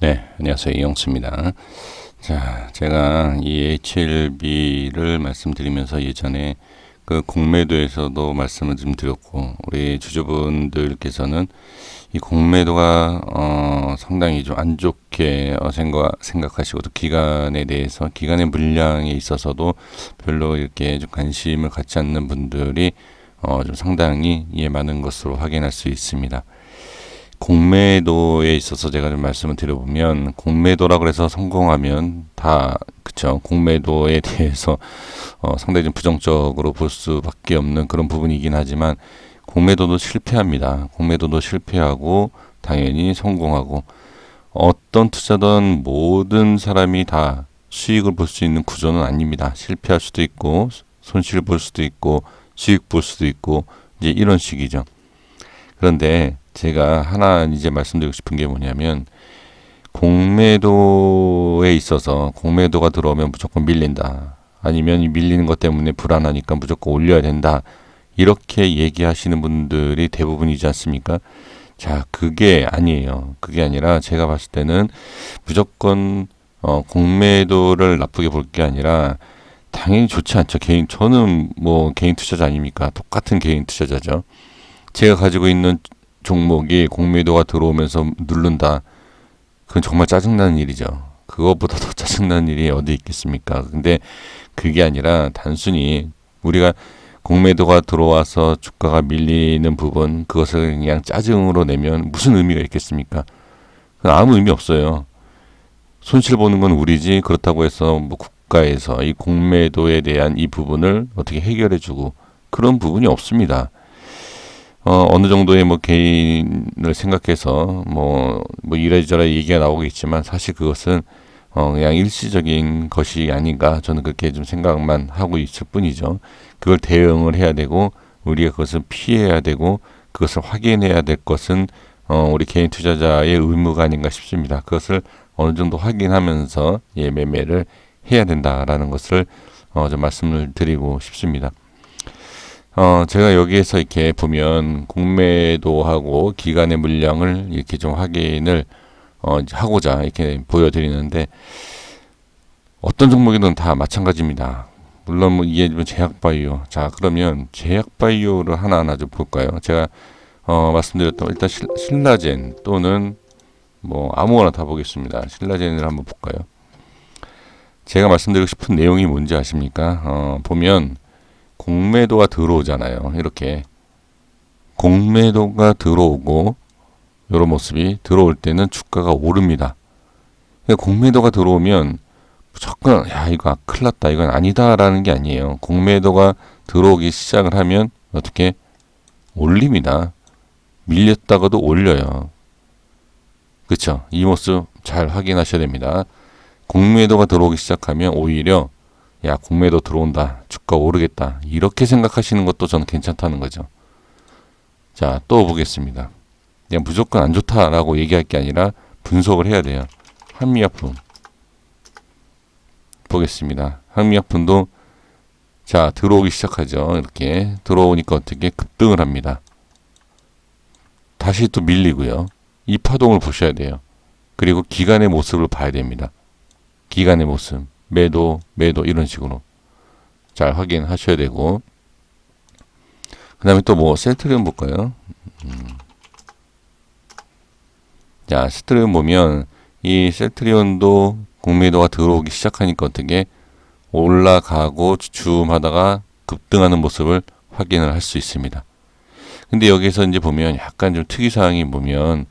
네, 안녕하세요. 이영수입니다. 자, 제가 이 HLB를 말씀드리면서 예전에 그 공매도에서도 말씀을 좀 드렸고, 우리 주주분들께서는 이 공매도가 상당히 좀 안 좋게 생각하시고, 또 기간에 대해서 기간의 물량에 있어서도 별로 이렇게 좀 관심을 갖지 않는 분들이 좀 상당히 많은 것으로 확인할 수 있습니다. 공매도에 있어서 제가 좀 말씀을 드려보면, 공매도라 그래서 성공하면 다 그쵸, 공매도에 대해서 상당히 좀 부정적으로 볼 수밖에 없는 그런 부분이긴 하지만, 공매도도 실패합니다. 공매도도 실패하고 당연히 성공하고, 어떤 투자든 모든 사람이 다 수익을 볼 수 있는 구조는 아닙니다. 실패할 수도 있고 손실 볼 수도 있고 수익 볼 수도 있고, 이제 이런 식이죠. 그런데 제가 하나 이제 말씀드리고 싶은 게 뭐냐면, 공매도에 있어서 공매도가 들어오면 무조건 밀린다, 아니면 이 밀리는 것 때문에 불안하니까 무조건 올려야 된다, 이렇게 얘기하시는 분들이 대부분이지 않습니까? 자, 그게 아니에요. 그게 아니라 제가 봤을 때는 무조건 공매도를 나쁘게 볼 게 아니라, 당연히 좋지 않죠. 저는 뭐 개인 투자자 아닙니까? 똑같은 개인 투자자죠. 제가 가지고 있는 종목이 공매도가 들어오면서 누른다, 그건 정말 짜증나는 일이죠. 그것보다 더 짜증나는 일이 어디 있겠습니까? 근데 그게 아니라 단순히 우리가 공매도가 들어와서 주가가 밀리는 부분, 그것을 그냥 짜증으로 내면 무슨 의미가 있겠습니까? 아무 의미 없어요. 손실 보는 건 우리지, 그렇다고 해서 뭐 국가에서 이 공매도에 대한 이 부분을 어떻게 해결해주고 그런 부분이 없습니다. 어느 정도의 뭐 개인을 생각해서 뭐 이래저래 얘기가 나오겠지만, 사실 그것은 그냥 일시적인 것이 아닌가, 저는 그렇게 좀 생각만 하고 있을 뿐이죠. 그걸 대응을 해야 되고, 우리가 그것을 피해야 되고, 그것을 확인해야 될 것은 우리 개인 투자자의 의무가 아닌가 싶습니다. 그것을 어느 정도 확인하면서 매매를 해야 된다라는 것을 좀 말씀을 드리고 싶습니다. 제가 여기에서 이렇게 보면 공매도하고 기간의 물량을 이렇게 좀 확인을 하고자 이렇게 보여드리는데, 어떤 종목이든 다 마찬가지입니다. 물론 뭐 이게 제약바이오. 자, 그러면 제약바이오를 하나하나 좀 볼까요? 제가 말씀드렸던 일단 신라젠 또는 뭐 아무거나 다 보겠습니다. 신라젠을 한번 볼까요? 제가 말씀드리고 싶은 내용이 뭔지 아십니까? 보면 공매도가 들어오잖아요. 이렇게 공매도가 들어오고, 이런 모습이 들어올 때는 주가가 오릅니다. 그러니까 공매도가 들어오면 무조건 야, 이거 큰일 났다, 이건 아니다라는 게 아니에요. 공매도가 들어오기 시작을 하면 어떻게 올립니다. 밀렸다가도 올려요. 그렇죠? 이 모습 잘 확인하셔야 됩니다. 공매도가 들어오기 시작하면 오히려 야, 공매도 들어온다, 주가 오르겠다, 이렇게 생각하시는 것도 저는 괜찮다는 거죠. 자, 또 보겠습니다. 그냥 무조건 안 좋다라고 얘기할 게 아니라 분석을 해야 돼요. 한미약품 보겠습니다. 한미약품도 자, 들어오기 시작하죠. 이렇게 들어오니까 어떻게 급등을 합니다. 다시 또 밀리고요. 이 파동을 보셔야 돼요. 그리고 기간의 모습을 봐야 됩니다. 기간의 모습, 매도 이런 식으로 잘 확인하셔야 되고, 그 다음에 또 뭐 셀트리온 볼까요? 자, 셀트리온 보면 이 셀트리온도 공매도가 들어오기 시작하니까 어떻게 올라가고 주춤하다가 급등하는 모습을 확인을 할 수 있습니다. 근데 여기서 이제 보면 약간 좀 특이사항이 보면,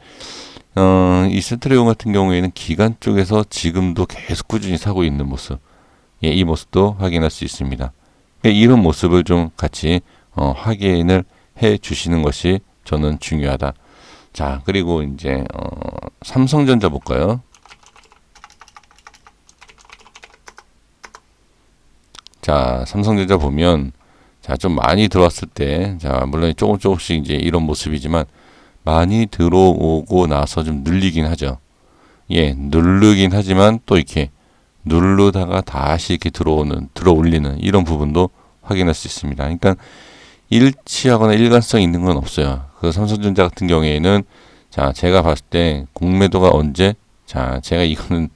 이 셀트리온 같은 경우에는 기간 쪽에서 지금도 계속 꾸준히 사고 있는 모습, 이 모습도 확인할 수 있습니다. 이런 모습을 좀 같이 확인을 해 주시는 것이 저는 중요하다. 자, 그리고 이제 삼성전자 볼까요? 자, 삼성전자 보면 자, 좀 많이 들어왔을 때, 자, 물론 조금씩 이제 이런 모습이지만 많이 들어오고 나서 좀 눌리긴 하죠. 누르긴 하지만 또 이렇게 누르다가 다시 이렇게 들어 올리는 이런 부분도 확인할 수 있습니다. 그러니까 일치하거나 일관성 있는 건 없어요. 그 삼성전자 같은 경우에는 자, 제가 봤을 때 공매도가 언제 자, 제가 이거는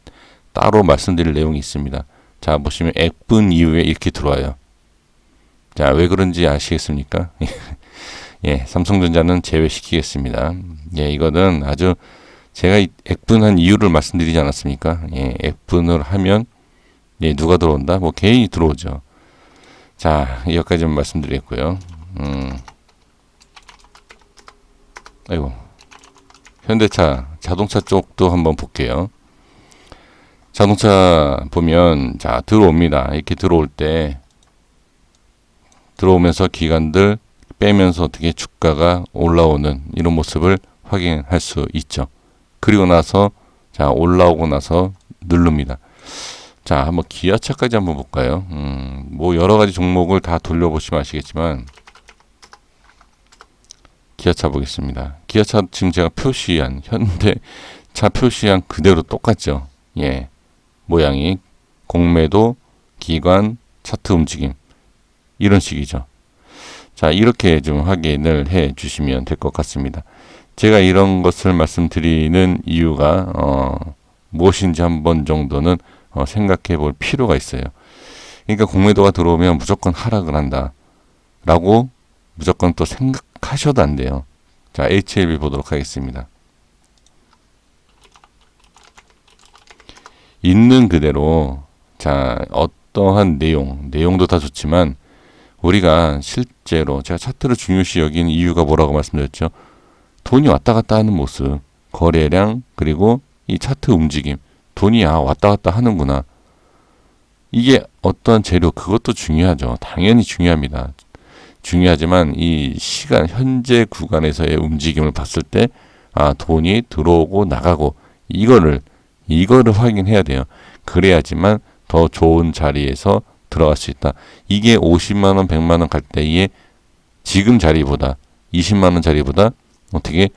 따로 말씀드릴 내용이 있습니다. 자, 보시면 액분 이후에 이렇게 들어와요. 자, 왜 그런지 아시겠습니까? 예, 삼성전자는 제외시키겠습니다. 예, 이거는 아주 제가 액분한 이유를 말씀드리지 않았습니까? 예, 액분을 하면 예, 누가 들어온다? 뭐 개인이 들어오죠. 자, 여기까지만 말씀드리겠고요. 아이고, 현대차, 자동차 쪽도 한번 볼게요. 자동차 보면 자, 들어옵니다. 이렇게 들어올 때 들어오면서 기관들 빼면서 어떻게 주가가 올라오는 이런 모습을 확인할 수 있죠. 그리고 나서 자, 올라오고 나서 누릅니다. 자, 한번 기아차까지 한번 볼까요? 뭐 여러 가지 종목을 다 돌려보시면 아시겠지만 기아차 보겠습니다. 기아차 지금 제가 표시한 현대차 표시한 그대로 똑같죠. 예, 모양이 공매도, 기관, 차트 움직임 이런 식이죠. 자, 이렇게 좀 확인을 해 주시면 될 것 같습니다. 제가 이런 것을 말씀드리는 이유가 무엇인지 한번 정도는 생각해 볼 필요가 있어요. 그러니까 공매도가 들어오면 무조건 하락을 한다 라고 무조건 또 생각하셔도 안 돼요. 자, HLB 보도록 하겠습니다. 있는 그대로 자, 어떠한 내용도 다 좋지만 우리가 실제로 제가 차트를 중요시 여기는 이유가 뭐라고 말씀드렸죠? 돈이 왔다 갔다 하는 모습, 거래량, 그리고 이 차트 움직임, 돈이 왔다 갔다 하는구나. 이게 어떠한 재료, 그것도 중요하죠. 당연히 중요합니다. 중요하지만 이 시간, 현재 구간에서의 움직임을 봤을 때, 돈이 들어오고 나가고, 이거를 확인해야 돼요. 그래야지만 더 좋은 자리에서 들어갈 수 있다. 이게 50만원, 100만원 갈 때에 지금 자리보다, 20만원 자리보다 어떻게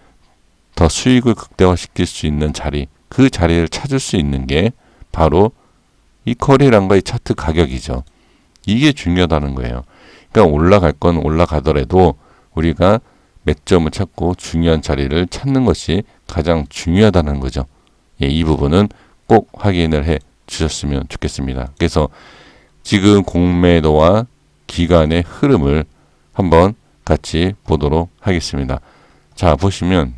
더 수익을 극대화시킬 수 있는 자리, 그 자리를 찾을 수 있는 게 바로 이 거래량과 이 차트 가격이죠. 이게 중요하다는 거예요. 그러니까 올라갈 건 올라가더라도 우리가 맥점을 찾고 중요한 자리를 찾는 것이 가장 중요하다는 거죠. 예, 이 부분은 꼭 확인을 해 주셨으면 좋겠습니다. 그래서 지금 공매도와 기간의 흐름을 한번 같이 보도록 하겠습니다. 자, 보시면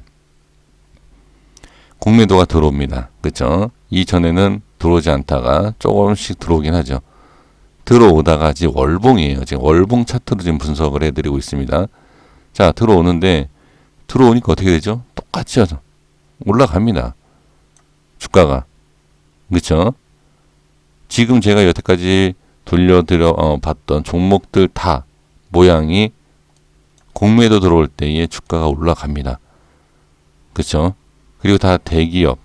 공매도가 들어옵니다. 그쵸? 이전에는 들어오지 않다가 조금씩 들어오긴 하죠. 들어오다가 아직 월봉이에요. 지금 월봉 차트로 지금 분석을 해드리고 있습니다. 자, 들어오는데 들어오니까 어떻게 되죠? 똑같이 하죠. 올라갑니다. 주가가. 그쵸? 지금 제가 여태까지 돌려드려 봤던 종목들 다 모양이 공매도 들어올 때에 주가가 올라갑니다. 그쵸? 그리고 다 대기업,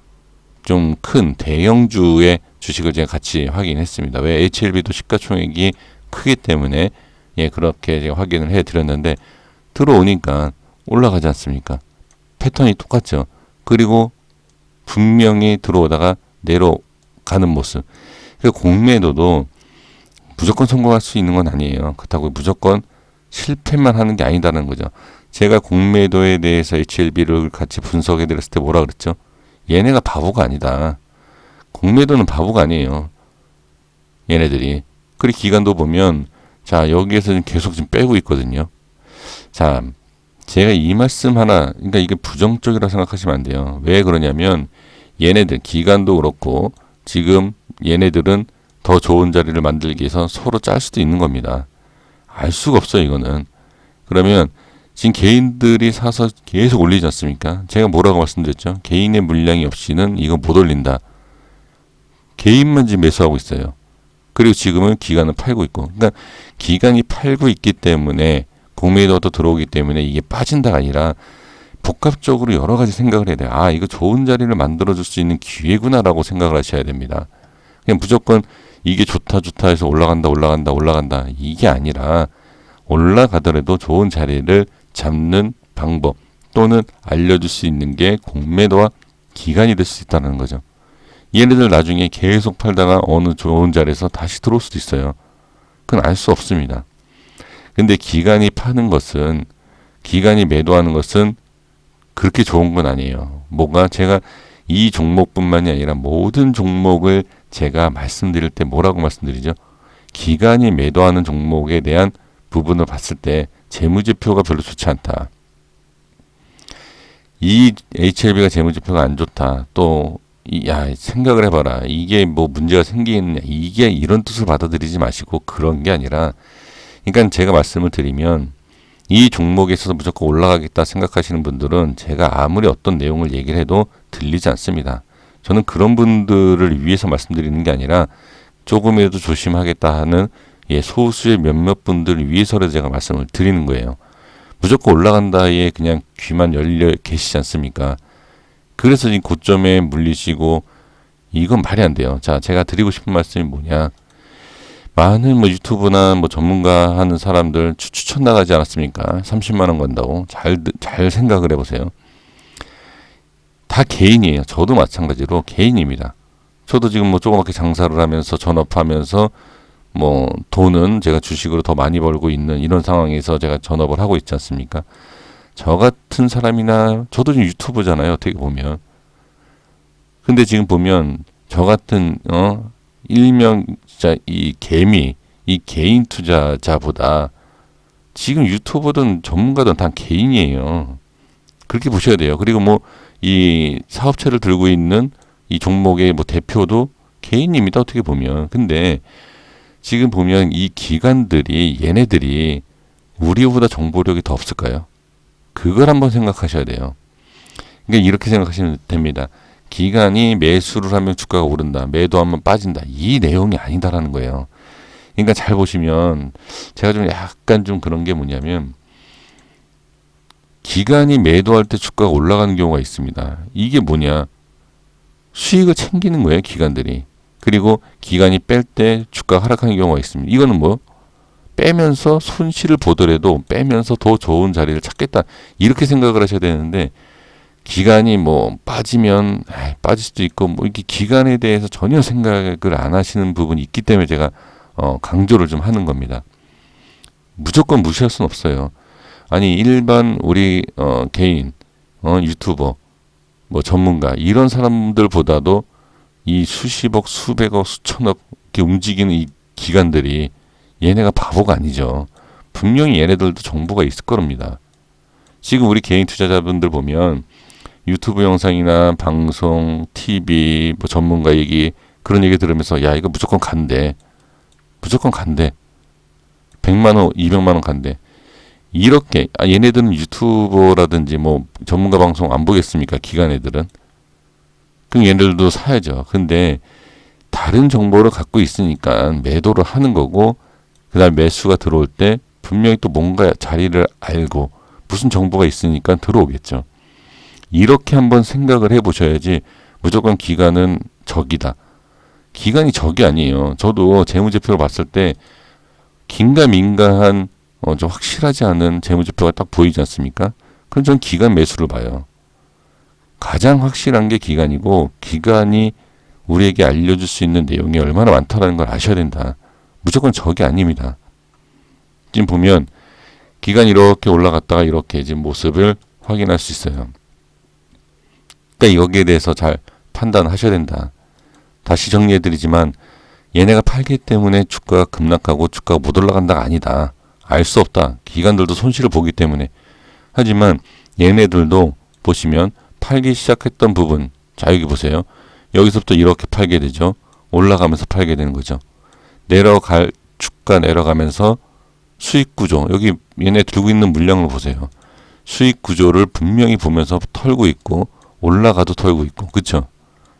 좀 큰 대형주의 주식을 제가 같이 확인했습니다. 왜? HLB도 시가총액이 크기 때문에 예, 그렇게 제가 확인을 해드렸는데 들어오니까 올라가지 않습니까? 패턴이 똑같죠. 그리고 분명히 들어오다가 내려가는 모습. 그리고 공매도도 무조건 성공할 수 있는 건 아니에요. 그렇다고 무조건 실패만 하는 게 아니다는 거죠. 제가 공매도에 대해서 HLB를 같이 분석해 드렸을 때 뭐라 그랬죠? 얘네가 바보가 아니다. 공매도는 바보가 아니에요. 얘네들이. 그리고 기간도 보면 자, 여기에서 계속 지금 빼고 있거든요. 자, 제가 이 말씀 하나, 그러니까 이게 부정적이라 생각하시면 안 돼요. 왜 그러냐면 얘네들 기간도 그렇고 지금 얘네들은 더 좋은 자리를 만들기 위해서 서로 짤 수도 있는 겁니다. 알 수가 없어요, 이거는. 그러면 지금 개인들이 사서 계속 올리지 않습니까? 제가 뭐라고 말씀드렸죠? 개인의 물량이 없이는 이거 못 올린다. 개인만 지금 매수하고 있어요. 그리고 지금은 기관은 팔고 있고. 그러니까 기관이 팔고 있기 때문에 공매도도 들어오기 때문에 이게 빠진다가 아니라 복합적으로 여러 가지 생각을 해야 돼요. 이거 좋은 자리를 만들어줄 수 있는 기회구나라고 생각을 하셔야 됩니다. 그냥 무조건 이게 좋다 해서 올라간다 이게 아니라 올라가더라도 좋은 자리를 잡는 방법 또는 알려줄 수 있는 게 공매도와 기간이 될 수 있다는 거죠. 얘네들 나중에 계속 팔다가 어느 좋은 자리에서 다시 들어올 수도 있어요. 그건 알 수 없습니다. 근데 기간이 파는 것은, 기간이 매도하는 것은 그렇게 좋은 건 아니에요. 뭔가 제가 이 종목뿐만이 아니라 모든 종목을 제가 말씀드릴 때 뭐라고 말씀드리죠? 기관이 매도하는 종목에 대한 부분을 봤을 때 재무제표가 별로 좋지 않다. 이 HLB가 재무제표가 안 좋다. 또 생각을 해봐라. 이게 뭐 문제가 생기겠느냐. 이게 이런 뜻을 받아들이지 마시고 그런 게 아니라, 그러니까 제가 말씀을 드리면 이 종목에 있어서 무조건 올라가겠다 생각하시는 분들은 제가 아무리 어떤 내용을 얘기를 해도 들리지 않습니다. 저는 그런 분들을 위해서 말씀드리는 게 아니라 조금이라도 조심하겠다 하는 소수의 몇몇 분들을 위해서라도 제가 말씀을 드리는 거예요. 무조건 올라간다에 그냥 귀만 열려 계시지 않습니까? 그래서 이 고점에 물리시고 이건 말이 안 돼요. 자, 제가 드리고 싶은 말씀이 뭐냐? 많은 유튜브나 전문가 하는 사람들 추천 나가지 않았습니까? 30만 원 건다고. 잘 생각을 해보세요. 다 개인이에요. 저도 마찬가지로 개인입니다. 저도 지금 조그맣게 장사를 하면서 전업하면서 돈은 제가 주식으로 더 많이 벌고 있는 이런 상황에서 제가 전업을 하고 있지 않습니까? 저 같은 사람이나 저도 지금 유튜버잖아요. 어떻게 보면. 근데 지금 보면 저 같은 일명 진짜 이 개인 투자자보다 지금 유튜버든 전문가든 다 개인이에요. 그렇게 보셔야 돼요. 그리고 이 사업체를 들고 있는 이 종목의 대표도 개인입니다. 어떻게 보면. 근데 지금 보면 이 기관들이 얘네들이 우리보다 정보력이 더 없을까요? 그걸 한번 생각하셔야 돼요. 그러니까 이렇게 생각하시면 됩니다. 기관이 매수를 하면 주가가 오른다. 매도하면 빠진다. 이 내용이 아니다라는 거예요. 그러니까 잘 보시면 제가 좀 약간 좀 그런 게 뭐냐면 기관이 매도할 때 주가가 올라가는 경우가 있습니다. 이게 뭐냐? 수익을 챙기는 거예요. 기관들이. 그리고 기관이 뺄 때 주가가 하락하는 경우가 있습니다. 이거는 빼면서 손실을 보더라도 빼면서 더 좋은 자리를 찾겠다. 이렇게 생각을 하셔야 되는데 기간이 빠지면 빠질 수도 있고 이렇게 기간에 대해서 전혀 생각을 안 하시는 부분이 있기 때문에 제가 강조를 좀 하는 겁니다. 무조건 무시할 수는 없어요. 아니 일반 우리 개인 유튜버 전문가 이런 사람들보다도 이 수십억, 수백억, 수천억 이렇게 움직이는 이 기관들이 얘네가 바보가 아니죠. 분명히 얘네들도 정보가 있을 겁니다. 지금 우리 개인 투자자분들 보면 유튜브 영상이나 방송, TV, 전문가 얘기 그런 얘기 들으면서 이거 무조건 간대. 무조건 간대. 100만 원, 200만 원 간대. 이렇게 얘네들은 유튜버라든지 전문가 방송 안 보겠습니까? 기관 애들은. 그럼 얘네들도 사야죠. 근데 다른 정보를 갖고 있으니까 매도를 하는 거고 그다음 매수가 들어올 때 분명히 또 뭔가 자리를 알고 무슨 정보가 있으니까 들어오겠죠. 이렇게 한번 생각을 해보셔야지 무조건 기관은 적이다. 기관이 적이 아니에요. 저도 재무제표를 봤을 때 긴가민가한 좀 확실하지 않은 재무제표가 딱 보이지 않습니까? 그럼 전 기관 매수를 봐요. 가장 확실한 게 기관이고 기관이 우리에게 알려줄 수 있는 내용이 얼마나 많다는 걸 아셔야 된다. 무조건 적이 아닙니다. 지금 보면 기간이 이렇게 올라갔다가 이렇게 지금 모습을 확인할 수 있어요. 그러니까 여기에 대해서 잘 판단하셔야 된다. 다시 정리해드리지만 얘네가 팔기 때문에 주가가 급락하고 주가가 못 올라간다가 아니다. 알 수 없다. 기관들도 손실을 보기 때문에. 하지만 얘네들도 보시면 팔기 시작했던 부분. 자 여기 보세요. 여기서부터 이렇게 팔게 되죠. 올라가면서 팔게 되는 거죠. 주가 내려가면서 수익 구조. 여기 얘네 들고 있는 물량을 보세요. 수익 구조를 분명히 보면서 털고 있고 올라가도 털고 있고. 그쵸?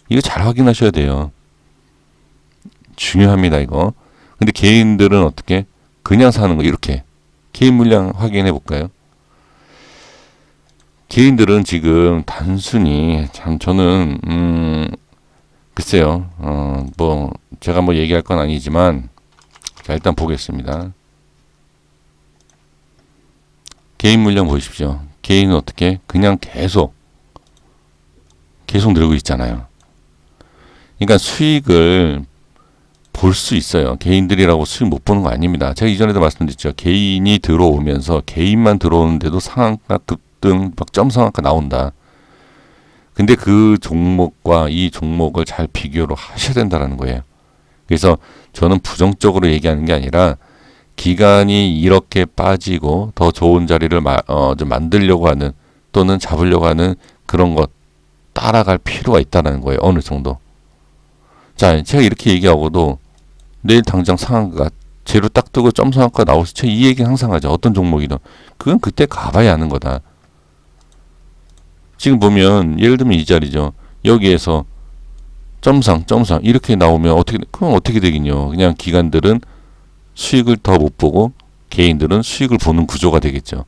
이거 잘 확인하셔야 돼요. 중요합니다 이거. 근데 개인들은 어떻게? 그냥 사는 거 이렇게. 개인 물량 확인해 볼까요? 개인들은 지금 단순히 참 저는 글쎄요. 제가 얘기할 건 아니지만 자 일단 보겠습니다. 개인 물량 보십시오. 개인은 어떻게? 그냥 계속 늘고 있잖아요. 그러니까 수익을 볼 수 있어요. 개인들이라고 수익 못 보는 거 아닙니다. 제가 이전에도 말씀드렸죠. 개인이 들어오면서 개인만 들어오는데도 상한가 급등 점 상한가 나온다. 근데 그 종목과 이 종목을 잘 비교를 하셔야 된다는 거예요. 그래서 저는 부정적으로 얘기하는 게 아니라 기간이 이렇게 빠지고 더 좋은 자리를 좀 만들려고 하는 또는 잡으려고 하는 그런 것 따라갈 필요가 있다는 거예요. 어느 정도. 자, 제가 이렇게 얘기하고도 내일 당장 상한가 재료 딱 뜨고 점상한가 나오서 제가 이 얘기 항상 하죠. 어떤 종목이든. 그건 그때 가봐야 하는 거다. 지금 보면 예를 들면 이 자리죠. 여기에서 점상 이렇게 나오면 그럼 어떻게 되겠냐. 그냥 기관들은 수익을 더 못 보고 개인들은 수익을 보는 구조가 되겠죠.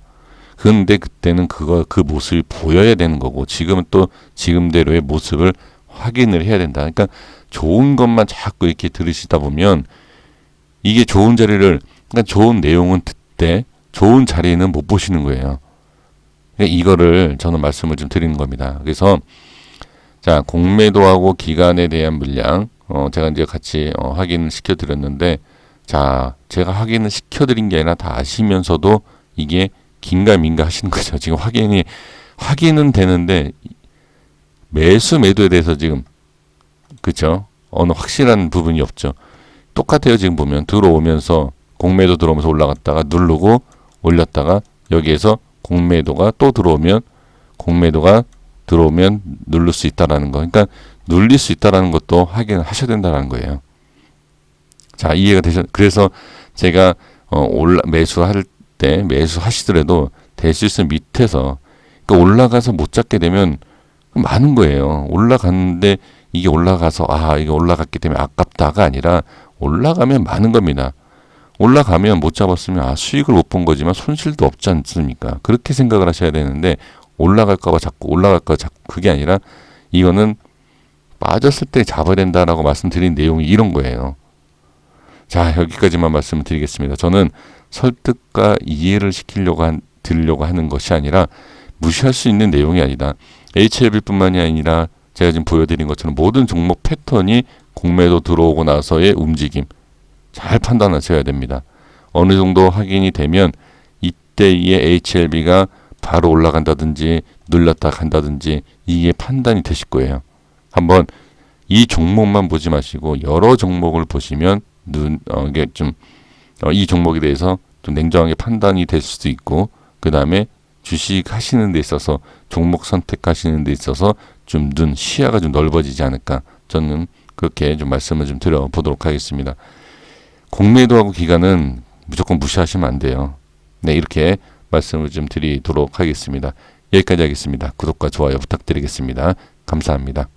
근데 그때는 그 모습이 보여야 되는 거고 지금은 또 지금대로의 모습을 확인을 해야 된다. 그러니까 좋은 것만 자꾸 이렇게 들으시다 보면 이게 좋은 자리를 그러니까 좋은 내용은 듣되 좋은 자리는 못 보시는 거예요. 그러니까 이거를 저는 말씀을 좀 드리는 겁니다. 그래서 자, 공매도하고 기간에 대한 물량 제가 이제 같이 확인을 시켜드렸는데 자, 제가 확인을 시켜드린 게 아니라 다 아시면서도 이게 긴가민가 하시는 거죠. 지금 확인은 되는데 매수 매도에 대해서 지금 그쵸? 어느 확실한 부분이 없죠. 똑같아요. 지금 보면 들어오면서 공매도 들어오면서 올라갔다가 누르고 올렸다가 여기에서 공매도가 또 들어오면 공매도가 들어오면 누를 수 있다라는 거. 그러니까 눌릴 수 있다라는 것도 확인을 하셔야 된다는 거예요. 자, 이해가 되셨? 그래서 제가 매수할 때 매수하시더라도 될 수 있으면 밑에서 그러니까 올라가서 못 잡게 되면 많은 거예요. 올라갔는데 이게 올라가서 이게 올라갔기 때문에 아깝다가 아니라 올라가면 많은 겁니다. 올라가면 못 잡았으면 수익을 못 본 거지만 손실도 없지 않습니까? 그렇게 생각을 하셔야 되는데 올라갈까봐 자꾸 그게 아니라 이거는 빠졌을 때 잡아야 된다라고 말씀드린 내용이 이런 거예요. 자, 여기까지만 말씀을 드리겠습니다. 저는 설득과 이해를 드리려고 하는 것이 아니라 무시할 수 있는 내용이 아니다. HLB뿐만이 아니라 제가 지금 보여드린 것처럼 모든 종목 패턴이 공매도 들어오고 나서의 움직임 잘 판단하셔야 됩니다. 어느 정도 확인이 되면 이때의 HLB가 바로 올라간다든지 눌렸다 간다든지 이게 판단이 되실 거예요. 한번 이 종목만 보지 마시고 여러 종목을 보시면 이게 좀 이 종목에 대해서 좀 냉정하게 판단이 될 수도 있고 그 다음에 주식 하시는 데 있어서 종목 선택하시는 데 있어서 좀 시야가 좀 넓어지지 않을까 저는 그렇게 좀 말씀을 좀 드려보도록 하겠습니다. 공매도하고 기간은 무조건 무시하시면 안 돼요. 네, 이렇게 말씀을 좀 드리도록 하겠습니다. 여기까지 하겠습니다. 구독과 좋아요 부탁드리겠습니다. 감사합니다.